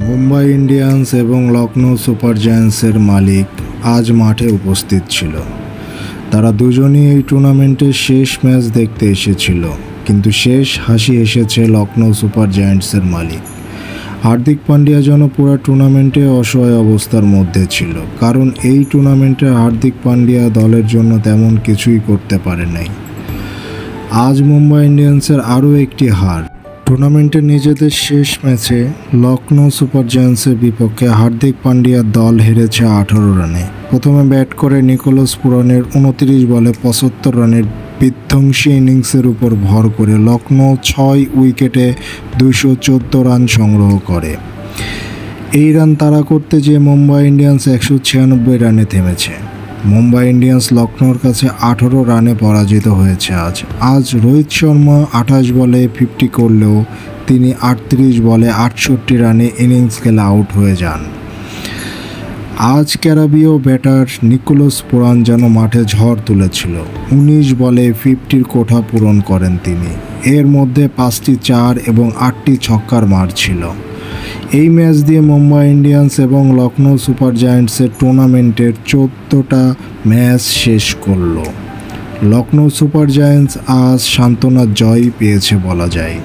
Mumbai Indians এবং Lucknow super জায়ান্টসের মালিক আজ মাঠে উপস্থিত ছিল। তারা দুজনই এই টুর্নামেন্টের শেষ ম্যাচ দেখতে এসেছিল, কিন্তু শেষ হাসি এসেছে লখনৌ সুপার জায়ান্টসের মালিক হার্দিক পান্ডিয়া যেন পুরো টুর্নামেন্টে অসহায় অবস্থার মধ্যে ছিল, কারণ এই টুর্নামেন্টে হার্দিক পান্ডিয়া দলের জন্য তেমন কিছুই করতে পারে নাই। আজ মুম্বাই ইন্ডিয়ান্সের আরও একটি হার। টুর্নামেন্টের নিজেদের শেষ ম্যাচে লখনৌ সুপার জায়ান্টসের বিপক্ষে হার্দিক পান্ডিয়ার দল হেরেছে 18 রানে। প্রথমে ব্যাট করে নিকোলাস পুরানের 29 বলে 75 রানের বিধ্বংসী ইনিংসের উপর ভর করে লখনৌ 6 উইকেটে 214 রান সংগ্রহ করে। এই রান তাড়া করতে যেয়ে মুম্বাই ইন্ডিয়ান্স 196 রানে থেমেছে। মুম্বাই ইন্ডিয়ান্স লখনৌর কাছে 18 রানে পরাজিত হয়েছে। আজ রোহিত শর্মা 28 বলে 50 করলেও তিনি 38 বলে 68 রানে ইনিংস খেলে আউট হয়ে যান। আজ ক্যারিবীয় ব্যাটার নিকোলাস পুরান যেন মাঠে ঝড় তুলেছিল। 19 বলে 50-র কোঠা পূরণ করেন তিনি। এর মধ্যে 5টি 4 এবং 8টি ছক্কার মার ছিল। এই ম্যাচ দিয়ে মুম্বাই ইন্ডিয়ান্স এবং লখনৌ সুপার জায়ান্টসের টুর্নামেন্টের 14টা ম্যাচ শেষ করল। লখনৌ সুপার জায়ান্টস আজ সান্ত্বনার জয় পেয়েছে বলা যায়।